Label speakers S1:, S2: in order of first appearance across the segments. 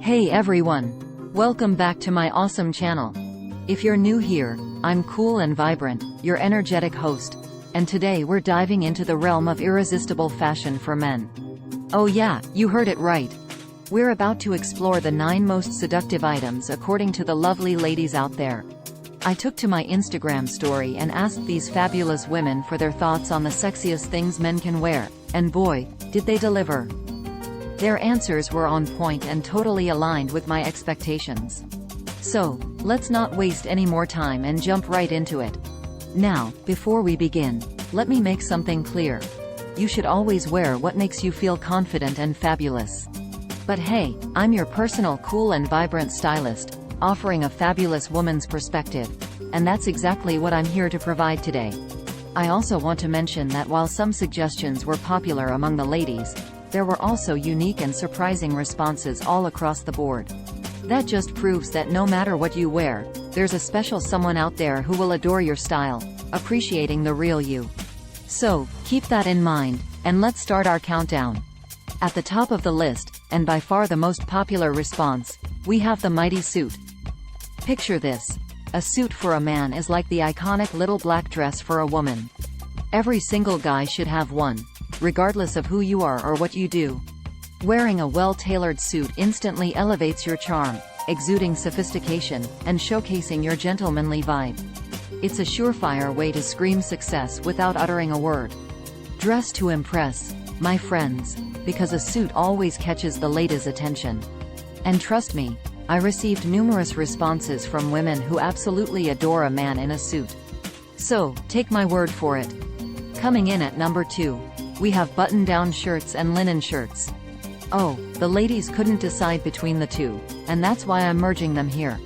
S1: Hey everyone! Welcome back to my awesome channel. If you're new here, I'm cool and vibrant, your energetic host, and today we're diving into the realm of irresistible fashion for men. Oh yeah, you heard it right. We're about to explore the 9 most seductive items according to the lovely ladies out there. I took to my Instagram story and asked these fabulous women for their thoughts on the sexiest things men can wear, and boy, did they deliver. Their answers were on point and totally aligned with my expectations. So, let's not waste any more time and jump right into it. Now, before we begin, let me make something clear. You should always wear what makes you feel confident and fabulous. But hey, I'm your personal cool and vibrant stylist, offering a fabulous woman's perspective, and that's exactly what I'm here to provide today. I also want to mention that while some suggestions were popular among the ladies, there were also unique and surprising responses all across the board. That just proves that no matter what you wear, there's a special someone out there who will adore your style, appreciating the real you. So, keep that in mind, and let's start our countdown. At the top of the list, and by far the most popular response, we have the mighty suit. Picture this. A suit for a man is like the iconic little black dress for a woman. Every single guy should have one, regardless of who you are or what you do. Wearing a well-tailored suit instantly elevates your charm, exuding sophistication, and showcasing your gentlemanly vibe. It's a surefire way to scream success without uttering a word. Dress to impress, my friends, because a suit always catches the ladies' attention. And trust me, I received numerous responses from women who absolutely adore a man in a suit. So, take my word for it. Coming in at number 2, we have button-down shirts and linen shirts. Oh, the ladies couldn't decide between the two, and that's why I'm merging them here.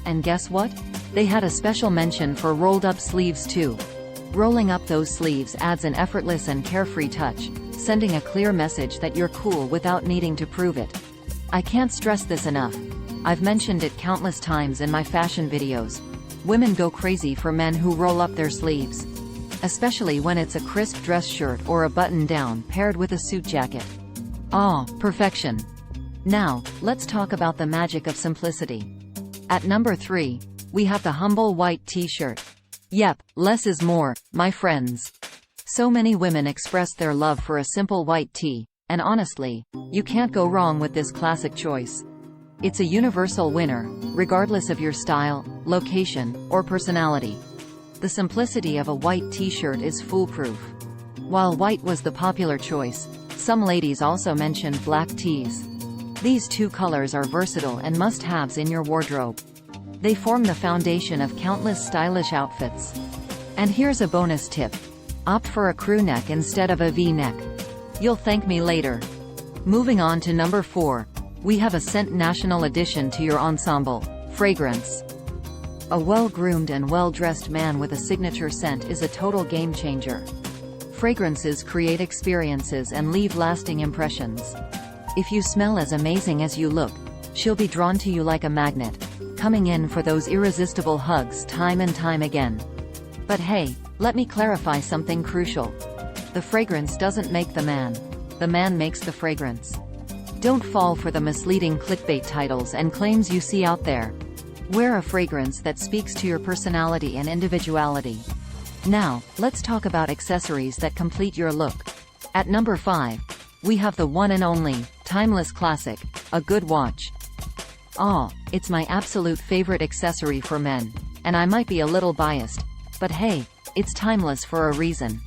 S1: And guess what? They had a special mention for rolled-up sleeves too. Rolling up those sleeves adds an effortless and carefree touch, sending a clear message that you're cool without needing to prove it. I can't stress this enough. I've mentioned it countless times in my fashion videos. Women go crazy for men who roll up their sleeves. Especially when it's a crisp dress shirt or a button-down paired with a suit jacket. Ah, perfection. Now, let's talk about the magic of simplicity. At number 3, we have the humble white t-shirt. Yep, less is more, my friends. So many women express their love for a simple white tee, and honestly, you can't go wrong with this classic choice. It's a universal winner, regardless of your style, location, or personality. The simplicity of a white t-shirt is foolproof. While white was the popular choice, some ladies also mentioned black tees. These two colors are versatile and must-haves in your wardrobe. They form the foundation of countless stylish outfits. And here's a bonus tip. Opt for a crew neck instead of a V-neck. You'll thank me later. Moving on to number 4, we have a scent national addition to your ensemble, fragrance. A well-groomed and well-dressed man with a signature scent is a total game-changer. Fragrances create experiences and leave lasting impressions. If you smell as amazing as you look, she'll be drawn to you like a magnet, coming in for those irresistible hugs time and time again. But hey, let me clarify something crucial. The fragrance doesn't make the man makes the fragrance. Don't fall for the misleading clickbait titles and claims you see out there. Wear a fragrance that speaks to your personality and individuality. Now, let's talk about accessories that complete your look. At number 5, we have the one and only, timeless classic, a good watch. Ah, it's my absolute favorite accessory for men, and I might be a little biased, but hey, it's timeless for a reason.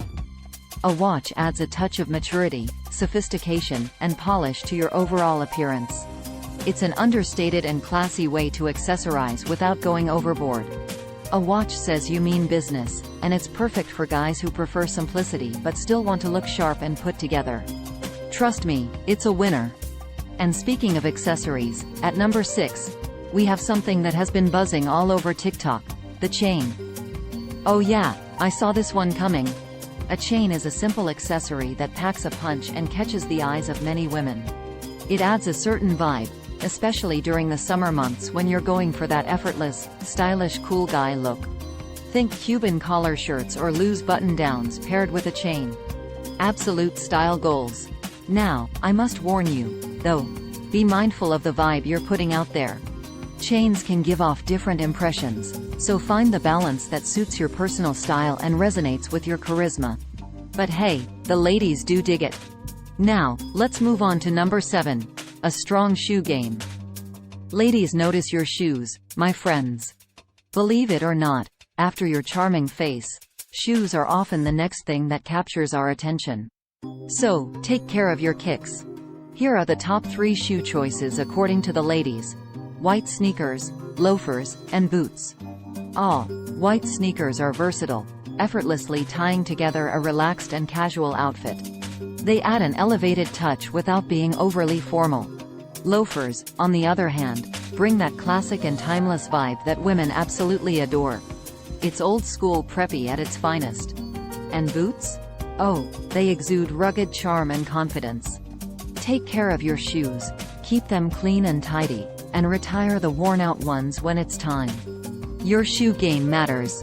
S1: A watch adds a touch of maturity, sophistication, and polish to your overall appearance. It's an understated and classy way to accessorize without going overboard. A watch says you mean business, and it's perfect for guys who prefer simplicity but still want to look sharp and put together. Trust me, it's a winner. And speaking of accessories, at number 6, we have something that has been buzzing all over TikTok, the chain. Oh yeah, I saw this one coming. A chain is a simple accessory that packs a punch and catches the eyes of many women. It adds a certain vibe, especially during the summer months when you're going for that effortless, stylish cool guy look. Think Cuban collar shirts or loose button-downs paired with a chain. Absolute style goals. Now, I must warn you, though, Be mindful of the vibe you're putting out there. Chains can give off different impressions, so find the balance that suits your personal style and resonates with your charisma. But hey, the ladies do dig it. Now, let's move on to number 7. A strong shoe game. Ladies, notice your shoes, my friends. Believe it or not, after your charming face, shoes are often the next thing that captures our attention. So, take care of your kicks. Here are the top 3 shoe choices according to the ladies. White sneakers, loafers, and boots. White sneakers are versatile, effortlessly tying together a relaxed and casual outfit. They add an elevated touch without being overly formal. Loafers, on the other hand, bring that classic and timeless vibe that women absolutely adore. It's old school preppy at its finest. And boots? Oh, they exude rugged charm and confidence. Take care of your shoes, keep them clean and tidy, and retire the worn-out ones when it's time. Your shoe game matters.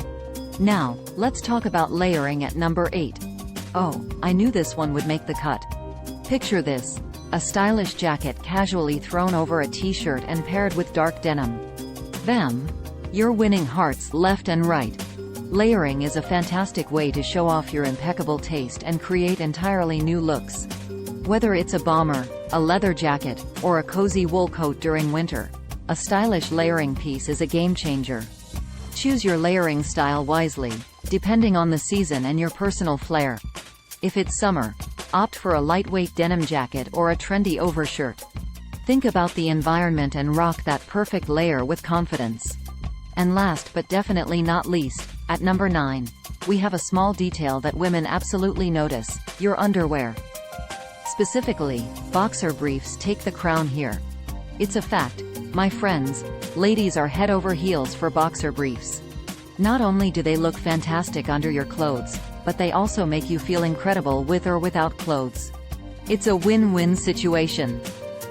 S1: Now, let's talk about layering at number 8. Oh, I knew this one would make the cut. Picture this: a stylish jacket casually thrown over a t-shirt and paired with dark denim. Bam! You're winning hearts left and right. Layering is a fantastic way to show off your impeccable taste and create entirely new looks. Whether it's a bomber, a leather jacket, or a cozy wool coat during winter, a stylish layering piece is a game changer. Choose your layering style wisely, depending on the season and your personal flair. If it's summer, opt for a lightweight denim jacket or a trendy overshirt. Think about the environment and rock that perfect layer with confidence. And last but definitely not least, at number 9, we have a small detail that women absolutely notice: your underwear. Specifically, boxer briefs take the crown here. It's a fact, my friends, ladies are head over heels for boxer briefs. Not only do they look fantastic under your clothes, but they also make you feel incredible with or without clothes. It's a win-win situation.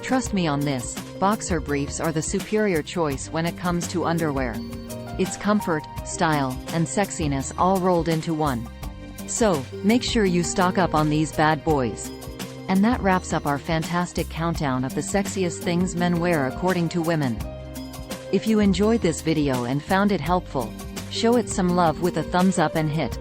S1: Trust me on this, boxer briefs are the superior choice when it comes to underwear. It's comfort, style, and sexiness all rolled into one. So, make sure you stock up on these bad boys. And that wraps up our fantastic countdown of the sexiest things men wear according to women. If you enjoyed this video and found it helpful, show it some love with a thumbs up and hit